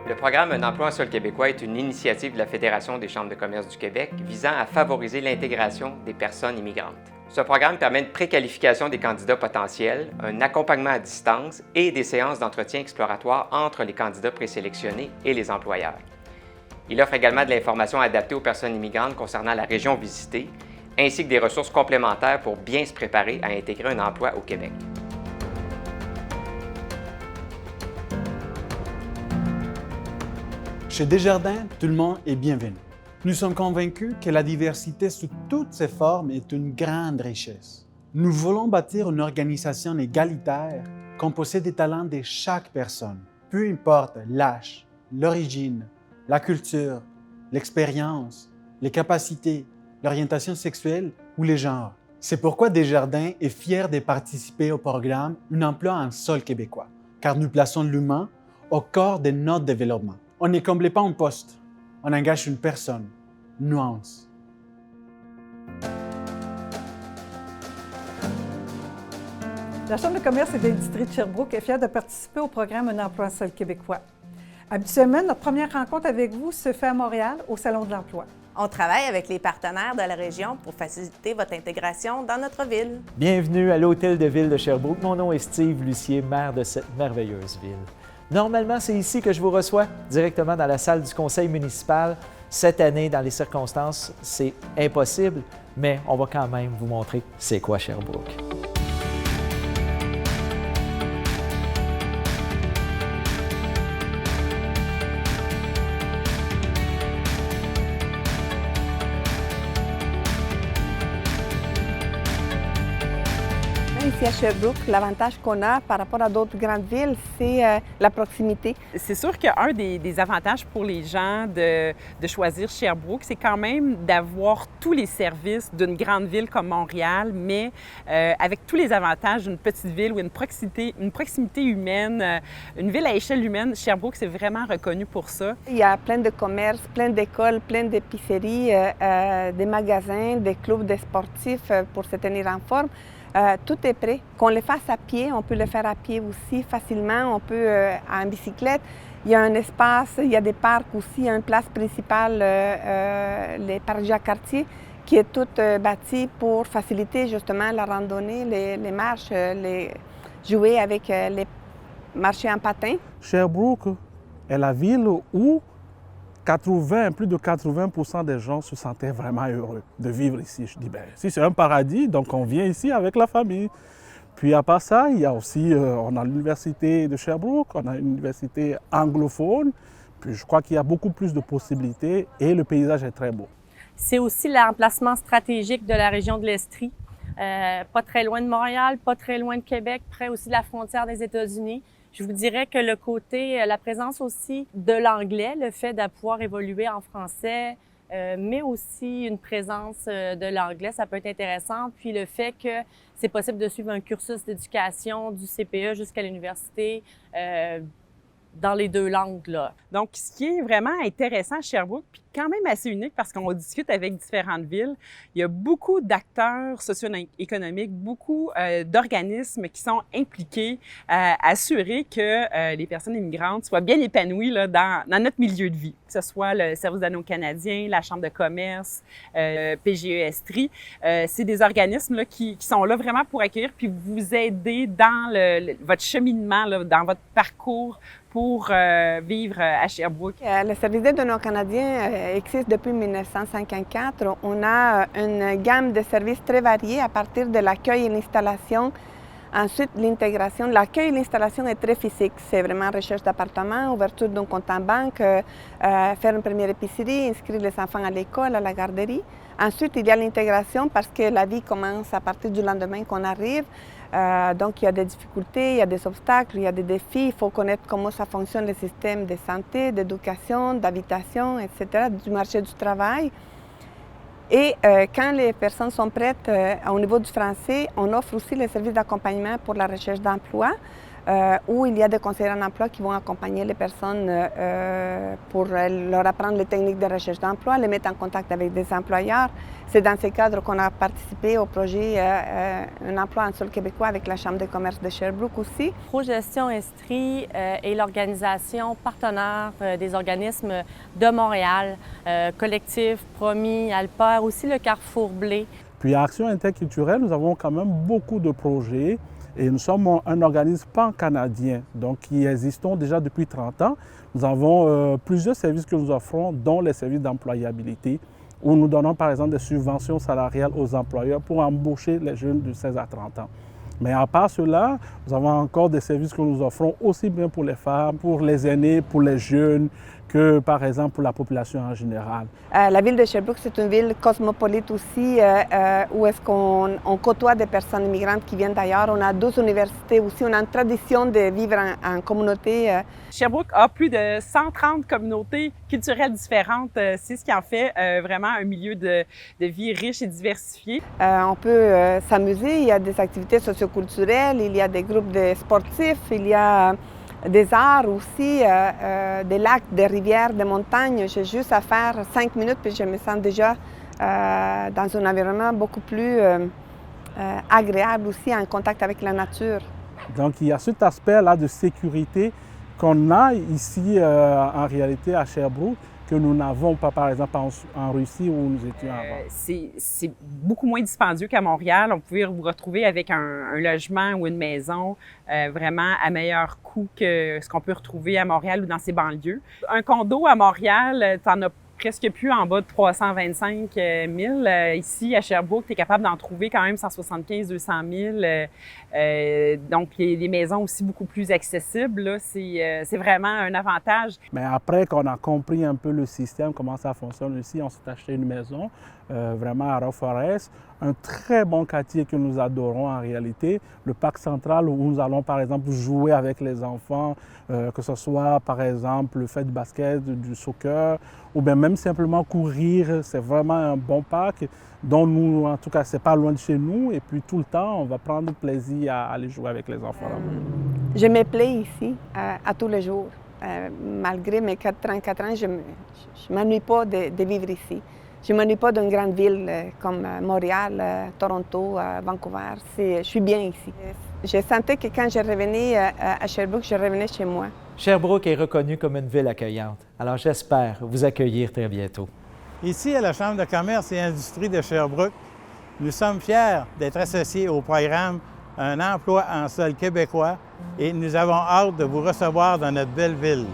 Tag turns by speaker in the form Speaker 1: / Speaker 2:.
Speaker 1: Le programme Un emploi en sol québécois est une initiative de la Fédération des chambres de commerce du Québec visant à favoriser l'intégration des personnes immigrantes. Ce programme permet une préqualification des candidats potentiels, un accompagnement à distance et des séances d'entretien exploratoire entre les candidats présélectionnés et les employeurs. Il offre également de l'information adaptée aux personnes immigrantes concernant la région visitée, ainsi que des ressources complémentaires pour bien se préparer à intégrer un emploi au Québec.
Speaker 2: Chez Desjardins, tout le monde est bienvenu. Nous sommes convaincus que la diversité sous toutes ses formes est une grande richesse. Nous voulons bâtir une organisation égalitaire composée des talents de chaque personne, peu importe l'âge, l'origine, la culture, l'expérience, les capacités, l'orientation sexuelle ou les genres. C'est pourquoi Desjardins est fier de participer au programme Un emploi en sol québécois, car nous plaçons l'humain au cœur de notre développement. On ne comble pas un poste, on engage une personne, nuance.
Speaker 3: La Chambre de commerce et d'industrie de Sherbrooke est fière de participer au programme Un emploi en sol québécois. Habituellement, notre première rencontre avec vous se fait à Montréal, au Salon de l'emploi.
Speaker 4: On travaille avec les partenaires de la région pour faciliter votre intégration dans notre ville.
Speaker 5: Bienvenue à l'Hôtel de Ville de Sherbrooke. Mon nom est Steve Lucier, maire de cette merveilleuse ville. Normalement, c'est ici que je vous reçois, directement dans la salle du conseil municipal. Cette année, dans les circonstances, c'est impossible, mais on va quand même vous montrer c'est quoi Sherbrooke.
Speaker 6: Ici à Sherbrooke, l'avantage qu'on a par rapport à d'autres grandes villes, c'est la proximité.
Speaker 7: C'est sûr qu'un des avantages pour les gens de choisir Sherbrooke, c'est quand même d'avoir tous les services d'une grande ville comme Montréal, mais avec tous les avantages d'une petite ville ou une proximité humaine, une ville à échelle humaine. Sherbrooke, c'est vraiment reconnu pour ça.
Speaker 6: Il y a plein de commerces, plein d'écoles, plein d'épiceries, des magasins, des clubs de sportifs pour se tenir en forme. Tout est prêt. Qu'on le fasse à pied, on peut le faire à pied aussi facilement, on peut en bicyclette. Il y a un espace, il y a des parcs aussi, il y a une place principale, les parcs Jacques-Cartier, qui est toute bâtie pour faciliter justement la randonnée, les marches, jouer avec les marchés en patin.
Speaker 8: Sherbrooke est la ville où plus de 80% des gens se sentaient vraiment heureux de vivre ici. Je dis, si c'est un paradis, donc on vient ici avec la famille. Puis à part ça, il y a aussi, on a l'université de Sherbrooke, on a une université anglophone. Puis je crois qu'il y a beaucoup plus de possibilités et le paysage est très beau.
Speaker 9: C'est aussi l'emplacement stratégique de la région de l'Estrie. Pas très loin de Montréal, pas très loin de Québec, près aussi de la frontière des États-Unis. Je vous dirais que le côté, la présence aussi de l'anglais, le fait de pouvoir évoluer en français, mais aussi une présence de l'anglais, ça peut être intéressant. Puis le fait que c'est possible de suivre un cursus d'éducation du CPE jusqu'à l'université dans les deux langues, là.
Speaker 7: Donc, ce qui est vraiment intéressant à Sherbrooke, puis quand même assez unique parce qu'on discute avec différentes villes, il y a beaucoup d'acteurs socio-économiques, beaucoup d'organismes qui sont impliqués à assurer que les personnes immigrantes soient bien épanouies là, dans notre milieu de vie, que ce soit le Service d'anneaux canadien, la Chambre de commerce, PGE Estrie. C'est des organismes là, qui sont là vraiment pour accueillir puis vous aider dans votre cheminement, là, dans votre parcours pour vivre à Sherbrooke.
Speaker 6: Le Service d'aide aux non canadiens existe depuis 1954. On a une gamme de services très variés à partir de l'accueil et l'installation. Ensuite, l'intégration. L'accueil et l'installation est très physique. C'est vraiment recherche d'appartement, ouverture d'un compte en banque, faire une première épicerie, inscrire les enfants à l'école, à la garderie. Ensuite, il y a l'intégration parce que la vie commence à partir du lendemain qu'on arrive. Donc, il y a des difficultés, il y a des obstacles, il y a des défis. Il faut connaître comment ça fonctionne le système de santé, d'éducation, d'habitation, etc., du marché du travail. Et quand les personnes sont prêtes au niveau du français, on offre aussi les services d'accompagnement pour la recherche d'emploi. où il y a des conseillers en emploi qui vont accompagner les personnes pour leur apprendre les techniques de recherche d'emploi, les mettre en contact avec des employeurs. C'est dans ce cadre qu'on a participé au projet Un emploi en sol québécois avec la Chambre de commerce de Sherbrooke aussi.
Speaker 9: Progestion Estrie est l'organisation partenaire des organismes de Montréal, Collectif, Promis, Alper, aussi le Carrefour Blé.
Speaker 8: Puis à Action interculturelle, nous avons quand même beaucoup de projets. Et nous sommes un organisme pan-canadien, donc qui existons déjà depuis 30 ans. Nous avons plusieurs services que nous offrons, dont les services d'employabilité, où nous donnons par exemple des subventions salariales aux employeurs pour embaucher les jeunes de 16 à 30 ans. Mais à part cela, nous avons encore des services que nous offrons aussi bien pour les femmes, pour les aînés, pour les jeunes, que par exemple pour la population en général.
Speaker 6: La ville de Sherbrooke, c'est une ville cosmopolite aussi, où est-ce qu'on côtoie des personnes immigrantes qui viennent d'ailleurs. On a 12 universités aussi, on a une tradition de vivre en communauté.
Speaker 7: Sherbrooke a plus de 130 communautés culturelles différentes. C'est ce qui en fait vraiment un milieu de vie riche et diversifié.
Speaker 6: On peut s'amuser, il y a des activités socioculturelles, il y a des groupes de sportifs, il y a des arts aussi, des lacs, des rivières, des montagnes. J'ai juste à faire 5 minutes puis je me sens déjà dans un environnement beaucoup plus agréable aussi, en contact avec la nature.
Speaker 8: Donc il y a cet aspect-là de sécurité qu'on a ici en réalité à Sherbrooke, que nous n'avons pas, par exemple, en Russie où nous étions avant.
Speaker 7: C'est beaucoup moins dispendieux qu'à Montréal. On pouvait vous retrouver avec un logement ou une maison vraiment à meilleur coût que ce qu'on peut retrouver à Montréal ou dans ses banlieues. Un condo à Montréal, t'en as presque plus en bas de 325 000. Ici, à Sherbrooke, tu es capable d'en trouver quand même 175 200 000. Donc, les maisons aussi beaucoup plus accessibles. C'est vraiment un avantage.
Speaker 8: Mais après qu'on a compris un peu le système, comment ça fonctionne ici, on s'est acheté une maison, vraiment à Rock Forest, un très bon quartier que nous adorons en réalité, le parc central où nous allons par exemple jouer avec les enfants, que ce soit par exemple le fait du basket, du soccer, ou bien même simplement courir. C'est vraiment un bon parc dont nous, en tout cas, c'est pas loin de chez nous, et puis tout le temps, on va prendre plaisir à aller jouer avec les enfants là-bas.
Speaker 6: Je me plais ici à tous les jours. Malgré mes 34 ans, je ne m'ennuie pas de vivre ici. Je ne m'ennuie pas d'une grande ville comme Montréal, Toronto, Vancouver. Je suis bien ici. Je sentais que quand je revenais à Sherbrooke, je revenais chez moi.
Speaker 5: Sherbrooke est reconnue comme une ville accueillante. Alors j'espère vous accueillir très bientôt.
Speaker 2: Ici, à la Chambre de commerce et industrie de Sherbrooke, nous sommes fiers d'être associés au programme Un emploi en sol québécois et nous avons hâte de vous recevoir dans notre belle ville.